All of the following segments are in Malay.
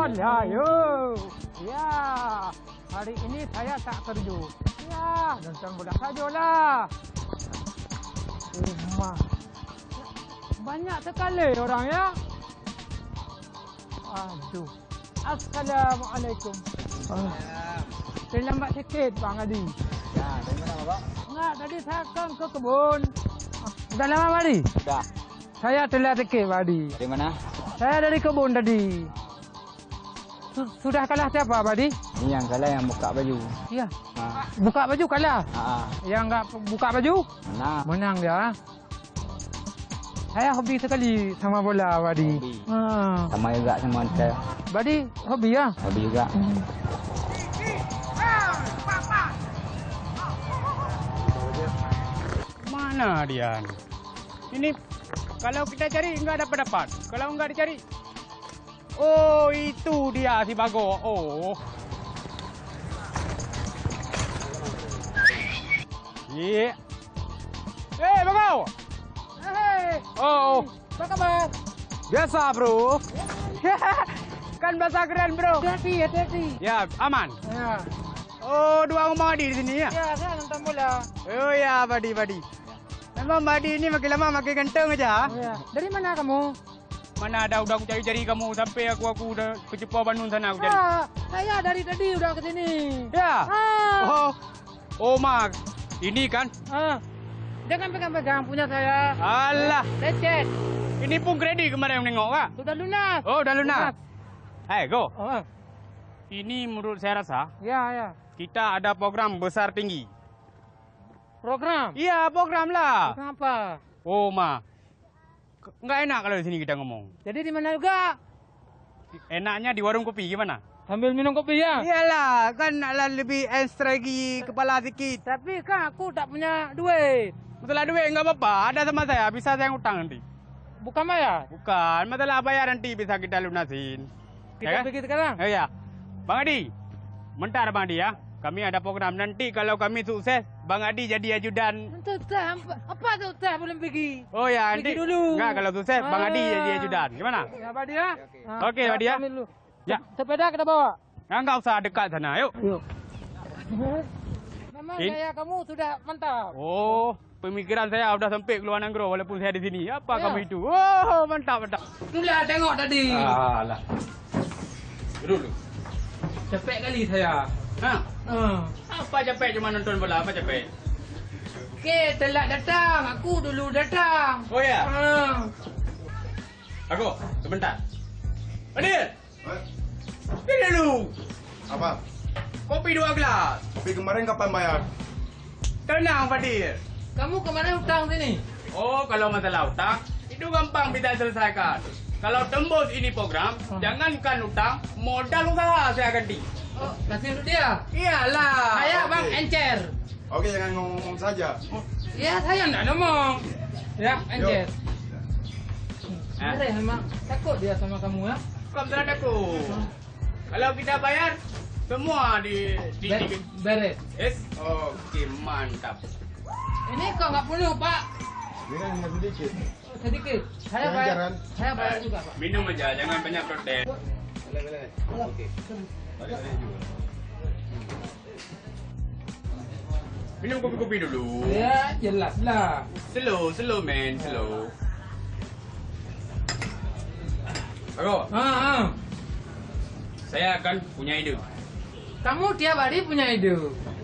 Alah, yo. Ya, hari ini saya tak kerja. Ya, nonton bola sajalah. Rumah. Banyak sekali orang ya. Aduh. Assalamualaikum. Terlambat sikit Bang Adi. Ya, dari mana Bapak? Enggak, tadi saya kan ke kebun. Sudah lama Pak Adi? Sudah. Saya telat sikit Pak Adi. Dari mana? Saya dari kebun tadi. Sudah kalah siapa Pak Adi? Ini yang kalah yang buka baju. Iya. Ha. Buka baju kalah. Yang enggak buka baju? Menang. Menang dia. Saya hobi sekali sama bola Pak Adi. Hobi. Ha. Sama juga sama saya. Pak Adi hobi ya? Hobi juga. Mana dia? Ini kalau kita cari enggak dapat. Kalau enggak dicari, oh itu dia si Bago. Oh. Iya. Hey Bago. Hei. Oh. Apa kabar? Biasa bro. Kan bahasa keren bro. Hati-hati. Ya aman. Ya. Oh dua Bang Adi di sini ya. Ya, saya nonton bola. Oh ya Badi. Memang Badi ini makin lama makin ganteng aja. Ya. Dari mana kamu? Mana ada udah aku cari-cari kamu sampai aku udah ke Jepang Bandung sana aku cari. Saya dari tadi udah ke sini. Ya. Oh Mak. Ini kan. Jangan pegang-pegang punya saya. Alah. Lecet. Ini pun kredit kemarin nengok Kak. Sudah lunas. Oh, udah lunas. Hai, go. Oh. Ini menurut saya rasa Ya. kita ada program besar tinggi. Program? Iya, program lah. Kenapa? Oh, Ma. Nggak enak kalau di sini kita ngomong. Jadi di mana juga? Enaknya di warung kopi gimana? Sambil minum kopi ya? Iyalah, kan lebih strategi kepala sedikit. Tapi kan aku tak punya duit. Masalah duit nggak apa-apa, ada sama saya, bisa saya ngutang nanti. Bukan bayar? Bukan, masalah bayar nanti bisa kita lunasin. Kita kan? pergi sekarang? Oh ya, Bang Adi, bentar Bang Adi ya. Kami ada program nanti kalau kami sukses, Bang Adi jadi ajudan. Susah, apa susah belum pergi? Oh ya, Pergi nanti. dulu. Enggak, kalau sukses, Bang Adi jadi ajudan. Gimana? Ya, Pak Dia. Oke, Pak Dia. Ya. Sepeda kita bawa. Enggak usah dekat sana, yuk. Memang gaya kamu sudah mantap. Oh, pemikiran saya sudah sampai ke luar negeri walaupun saya di sini. Apa Ya. kamu itu? Oh, mantap. Itulah tengok tadi. Alah. Dulu. Capek kali saya. Hah? Apa capek cuma nonton bola? Apa capek? Okey, telat datang. Aku dulu datang. Oh ya. Ha. Aku sebentar. Adil. Ini dulu. Apa? Kopi 2 gelas. Kopi kemarin kapan bayar? Tenang, Fadil. Kamu kemana hutang sini? Oh, kalau masalah utang, itu gampang bisa selesaikan. Kalau tembus ini program, jangankan utang, modal usaha saya ganti. Oh, kasih untuk dia. Iyalah. Saya Oke. Bang Encer. Oke, jangan ngomong saja. Ya, saya enggak ngomong. Ya, Encer. Eh. Ada memang takut dia sama kamu ya? Bukan beneran aku. Kalau kita bayar, semua di Beres. Yes. Oke, mantap. Ini kok nggak penuh, Pak? Ini kan hanya sedikit. Oh, sedikit. Saya Jangan, bayar. jangan. Saya bayar juga, Pak. Minum aja, jangan banyak protes. Boleh. Oke. Balik juga. Minum kopi-kopi dulu. Ya, jelas lah. Slow, man, slow. Aku, saya akan punya ide. Kamu tiap hari punya ide.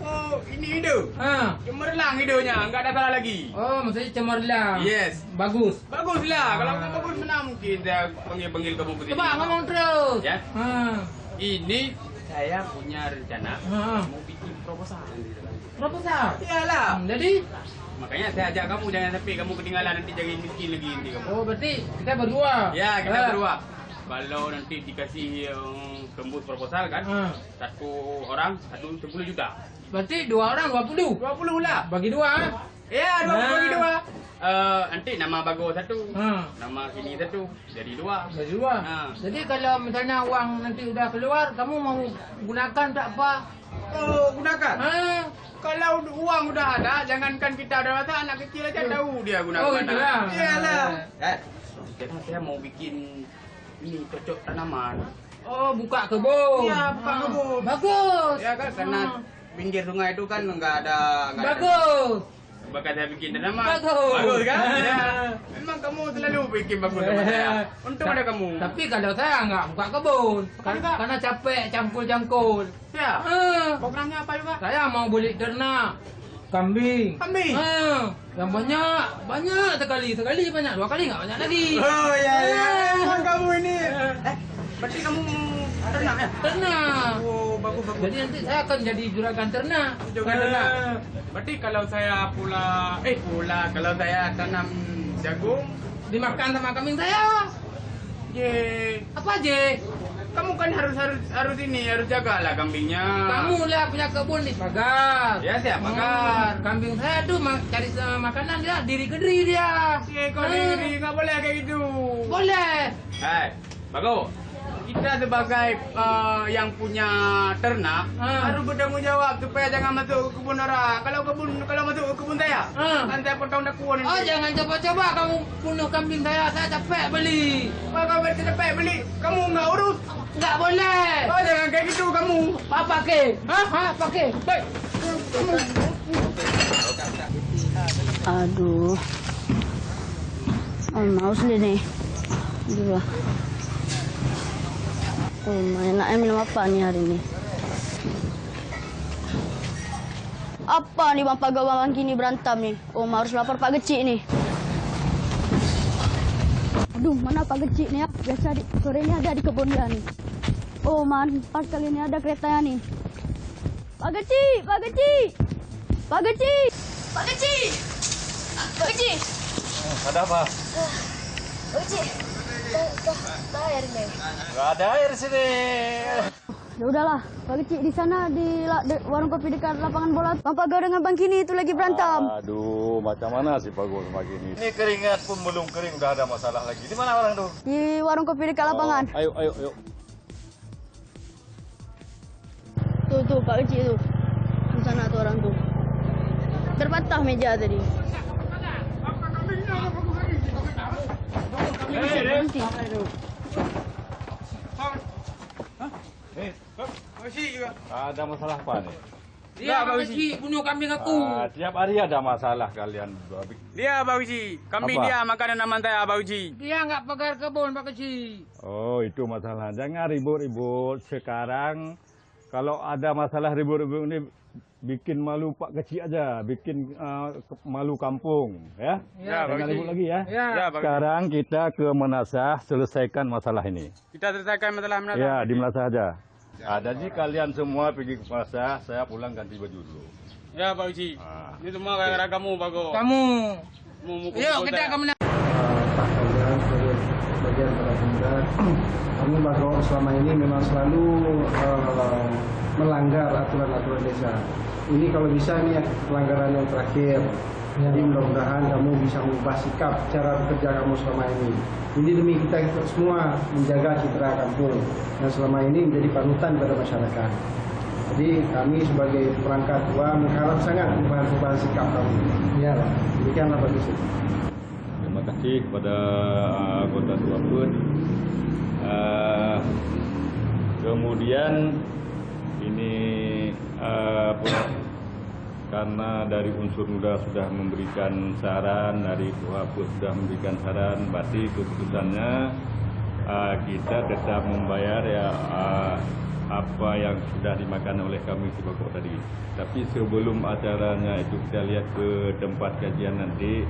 Oh, ini ide. Ah. Cemerlang idenya, nggak ada salah lagi. Oh, maksudnya cemerlang. Yes. Bagus. Baguslah, kalau nggak bagus mana mungkin saya panggil kamu ke sini. Coba ngomong terus. Ya. Ah. Ini saya punya rencana Ah. mau bikin proposal. Proposal. Iyalah. Jadi, Makanya saya ajak kamu jangan sampai kamu ketinggalan nanti jadi miskin lagi nanti kamu. oh berarti kita berdua. Ya, kita Ah. berdua. Kalau nanti dikasih tembus proposal kan, satu orang 10 juta. Berarti dua orang 20. 20 lah. Bagi dua. Ya, 20 bagi Nah. dua. Nanti nama Bago satu, Ah. nama ini satu, jadi 2. Bagi dua. Ah. Jadi kalau misalnya uang nanti udah keluar, kamu mau gunakan tak apa? Oh, gunakan. Ah. Kalau uang udah ada, jangankan kita ada masa anak kecil aja tahu dia gunakan. Oh, gitu lah. Iyalah. Sekarang saya mau bikin ini cocok tanaman. Oh, buka kebun. Iya, buka kebun. Bagus. Ya kan, karena pinggir sungai itu kan nggak ada. Bagus. Bakal saya bikin nama. Bagus. Bagus kan? Ya. Memang kamu selalu bikin bagus sama saya. Untung ada kamu. Tapi kalau saya nggak buka kebun, karena capek campur-campur. Ya. Ah, Programnya apa juga? saya mau beli ternak. Kambing. Kambing. Yang banyak sekali banyak, 2 kali nggak banyak lagi. Oh ya ya. Emang kamu ini. Berarti kamu ternak ya? Ternak. Oh, bagus. Jadi nanti saya akan jadi juragan ternak. Juga ternak. Berarti kalau saya kalau saya tanam jagung, Dimakan sama kambing saya. ye, Apa aja? kamu kan harus jagalah kambingnya. Kamu lah punya kebun di pagar. Ya, siap pagar. Kambing saya tuh cari makanan dia, diri kediri dia. Ye, kau diri nggak boleh kayak gitu. Boleh. Hai, bagus. Kita sebagai yang punya ternak harus bertanggung jawab supaya jangan masuk ke kebun orang. Kalau masuk ke kebun saya, kan saya potong dakuan ini. Oh, jangan coba-coba kamu bunuh kambing saya capek beli. Wah, kau capek beli, kamu nggak urus. Nggak boleh. Oh, jangan kayak gitu kamu. Apa pakai? Pakai. Baik. Aduh. Mau sendiri nih. Dua. Enaknya minum apa nih hari ini? Apa nih Bang Pagar Bang Kini berantem nih? Harus lapor Pak Gecik nih. Aduh, mana Pak Gecik nih ya? Biasa sore ini ada di kebun dia nih. Pas kali ini ada keretanya nih. Pak Gecik! Pak Gecik! Pak Gecik! Pak Gecik! Pak Gecik! Ada apa? Pak Gecik! Air nih. Nggak ada air sini. Ya udahlah, Pak Gecik di sana di warung kopi dekat lapangan bola. Bang Pagar dengan Bang Kini itu lagi berantem. Aduh, macam mana sih Pak Gus pagi ini? Ini keringat pun belum kering, udah ada masalah lagi. Di mana orang tuh? Di warung kopi dekat lapangan. Ayo. Tuh Pak Gecik tuh. Di sana tuh orang tuh. Terpatah meja tadi. Berhenti. Ada masalah apa nih? Dia Pak Gecik bunuh kambing aku. Tiap hari ada masalah kalian. Dia Abang Uji, kambing Apa? dia makanan aman saya Abang Uji. Dia nggak pagar kebun Pak Gecik. Oh, itu masalah. Jangan ribut-ribut sekarang. Kalau ada masalah ribut-ribut ini bikin malu Pak Kecik aja, bikin malu kampung, ya. Ya, Jangan Pak ribut Uji. lagi ya. Ya, Pak Uji. Sekarang kita ke Menasah selesaikan masalah ini. Kita selesaikan masalah mana? Ya, di Menasah aja. Ada sih kalian semua pergi ke Menasah, saya pulang ganti baju dulu. Ya, Pak Uji. Ah. Ini semua gara-gara kamu, Bago. Kamu. Mau mukul Yuk kita saya. akan menang. Pak Pagar sebagai bagian para pemuda, kami Bago selama ini memang selalu melanggar aturan-aturan desa. Ini kalau bisa nih pelanggaran yang terakhir. Jadi mudah-mudahan kamu bisa mengubah sikap cara bekerja kamu selama ini. Ini demi kita semua menjaga citra kampung yang selama ini menjadi panutan pada masyarakat. Jadi kami sebagai perangkat tua mengharap sangat perubahan sikap kamu. Ya, demikianlah Pak Yusuf. Terima kasih kepada anggota Tua Pun. Kemudian ini karena dari unsur muda sudah memberikan saran, dari Tua Pun sudah memberikan saran, berarti keputusannya kita tetap membayar ya apa yang sudah dimakan oleh kami di pokok tadi. Tapi sebelum acaranya itu kita lihat ke tempat kajian nanti,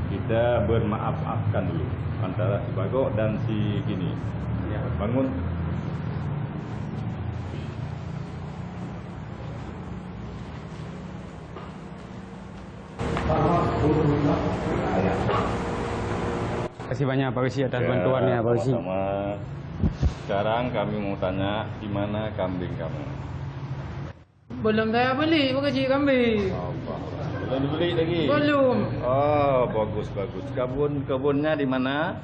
kita bermaaf-maafkan dulu antara si Bagok dan si Kini. Ya, bangun. Terima kasih banyak Pak Uji atas bantuannya, Pak Uji. Sama-sama. Sekarang kami mau tanya, di mana kambing kamu? Belum saya beli Pak Gecik kambing. Belum dibeli lagi? Belum. Oh, bagus. Kebunnya di mana?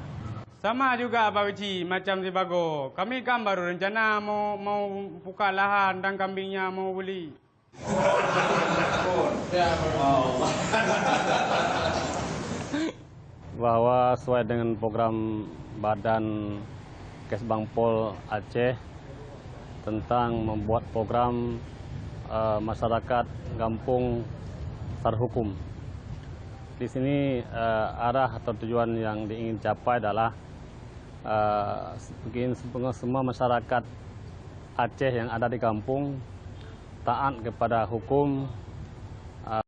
Sama juga Pak Uji, macam si Bago. Kami kan baru rencana mau buka lahan dan kambingnya mau beli. Bahwa sesuai dengan program Badan Kesbangpol Aceh tentang membuat program masyarakat kampung terhukum. Di sini arah atau tujuan yang diingin capai adalah semua masyarakat Aceh yang ada di kampung taat kepada hukum,